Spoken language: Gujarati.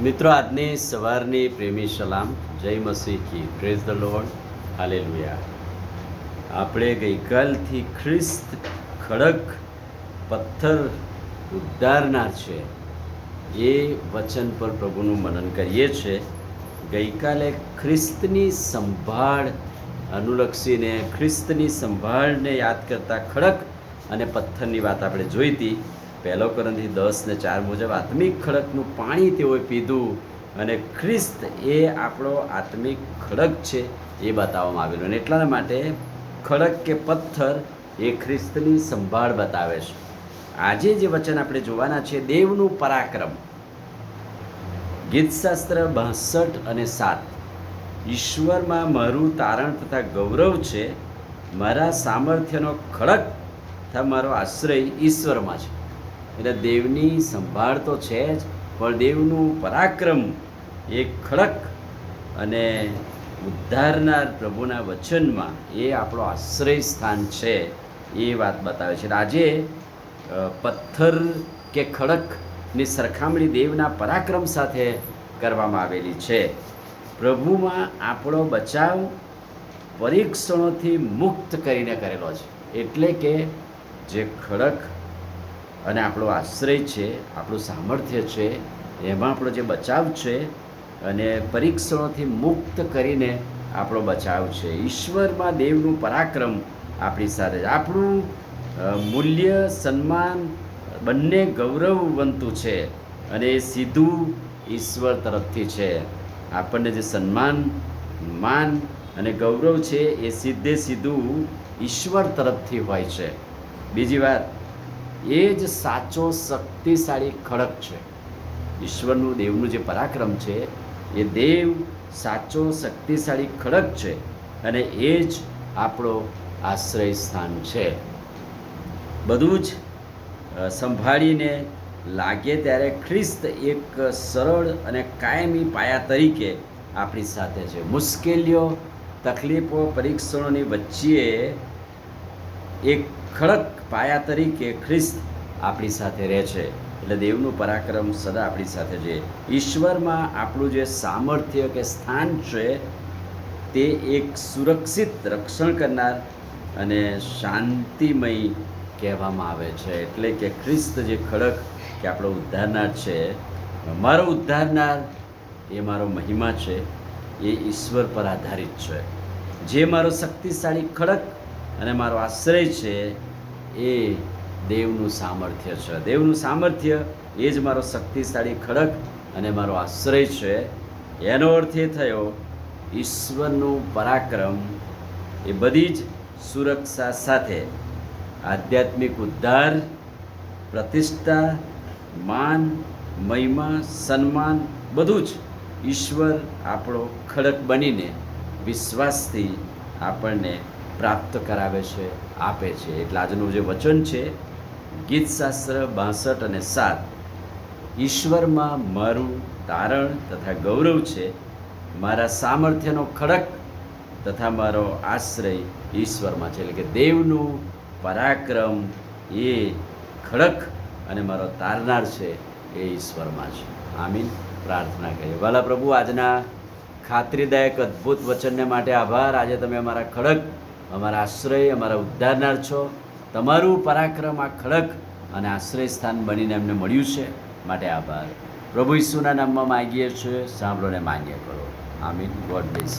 મિત્રો, આજની સવારની પ્રેમી સલામ. જય મસીહ કી. Praise the Lord. હાલેલુયા. આપણે ગઈકાલથી ખ્રિસ્ત ખડક પથ્થર ઉદ્ધારનાર છે એ વચન પર પ્રભુનું મનન કરીએ છીએ. ગઈકાલે ખ્રિસ્તની સંભાળ અનુલક્ષીને ખ્રિસ્તની સંભાળને યાદ કરતા ખડક અને પથ્થરની વાત આપણે જોઈ હતી. 1 કોરિન્થી 10:4 મુજબ આત્મિક ખડકનું પાણી તેઓએ પીધું અને ખ્રિસ્ત એ આપણો આત્મિક ખડક છે એ બતાવવામાં આવેલું. અને એટલા માટે ખડક કે પથ્થર એ ખ્રિસ્તની સંભાળ બતાવે છે. આજે જે વચન આપણે જોવાના છે, દેવનું પરાક્રમ. ગીતશાસ્ત્ર 62 અને 7. ઈશ્વરમાં મારું તારણ તથા ગૌરવ છે, મારા સામર્થ્યનો ખડક તથા મારો આશ્રય ઈશ્વરમાં છે. એટલે દેવની સંભાળ તો છે જ, પણ દેવનું પરાક્રમ એ ખડક અને ઉદ્ધારનાર પ્રભુના વચનમાં એ આપણો આશ્રય સ્થાન છે એ વાત બતાવે છે. આજે પથ્થર કે ખડકની સરખામણી દેવના પરાક્રમ સાથે કરવામાં આવેલી છે. પ્રભુમાં આપણો બચાવ પરીક્ષણોથી મુક્ત કરીને કરેલો છે. એટલે કે જે ખડક અને આપણો આશ્રય છે, આપણું સામર્થ્ય છે, એમાં આપણો જે બચાવ છે અને પરીક્ષણોથી મુક્ત કરીને આપણો બચાવ છે. ઈશ્વરમાં દેવનું પરાક્રમ આપણી સાથે. આપણું મૂલ્ય, સન્માન બંને ગૌરવવંતું છે અને એ સીધું ઈશ્વર તરફથી છે. આપણને જે સન્માન, માન અને ગૌરવ છે એ સીધું ઈશ્વર તરફથી હોય છે. બીજી વાત, એ જ સાચો શક્તિશાળી ખડક છે. ઈશ્વરનું, દેવનું જે પરાક્રમ છે એ દેવ સાચો શક્તિશાળી ખડક છે અને એ જ આપણો આશ્રય સ્થાન છે. બધું જ સંભાળીને લાગે ત્યારે ખ્રિસ્ત એક સરળ અને કાયમી પાયા તરીકે આપણી સાથે છે. મુશ્કેલીઓ, તકલીફો, પરીક્ષણોની વચ્ચે એક ખડક પાયા તરીકે ખ્રિસ્ત આપણી સાથે રહે છે. એટલે દેવનું પરાક્રમ સદા આપણી સાથે છે. ઈશ્વરમાં આપણું જે સામર્થ્ય કે સ્થાન છે તે એક સુરક્ષિત, રક્ષણ કરનાર અને શાંતિમય કહેવામાં આવે છે. એટલે કે ખ્રિસ્ત જે ખડક કે આપણો ઉદ્ધારનાર છે, મારો ઉદ્ધારનાર એ મારો મહિમા છે, એ ઈશ્વર પર આધારિત છે. જે મારો શક્તિશાળી ખડક અને મારો આશ્રય છે એ દેવનું સામર્થ્ય છે. દેવનું સામર્થ્ય એ જ મારો શક્તિશાળી ખડક અને મારો આશ્રય છે. એનો અર્થ એ થયો, ઈશ્વરનું પરાક્રમ એ બધી જ સુરક્ષા સાથે આધ્યાત્મિક ઉદ્ધાર, પ્રતિષ્ઠા, માન, મહિમા, સન્માન બધું જ ઈશ્વર આપણો ખડક બનીને વિશ્વાસથી આપણને પ્રાપ્ત કરાવે છે, આપે છે. એટલે આજનું જે વચન છે, ગીતશાસ્ત્ર 62 અને 7, ઈશ્વરમાં મારું તારણ તથા ગૌરવ છે, મારા સામર્થ્યનો ખડક તથા મારો આશ્રય ઈશ્વરમાં છે. એટલે કે દેવનું પરાક્રમ એ ખડક અને મારો તારનાર છે એ ઈશ્વરમાં છે. આમીન. પ્રાર્થના કરીએ. ભલા પ્રભુ, આજના ખાતરીદાયક અદ્ભુત વચનને માટે આભાર. આજે તમે અમારા ખડક, અમારા આશ્રય, અમારા ઉદ્ધારનાર છો. તમારું પરાક્રમ આ ખડક અને આશ્રય સ્થાન બનીને અમને મળ્યું છે, માટે આભાર. પ્રભુ ઈસુના નામમાં માગીએ છીએ, સાંભળો ને માન્ય કરો. આમીન. God bless.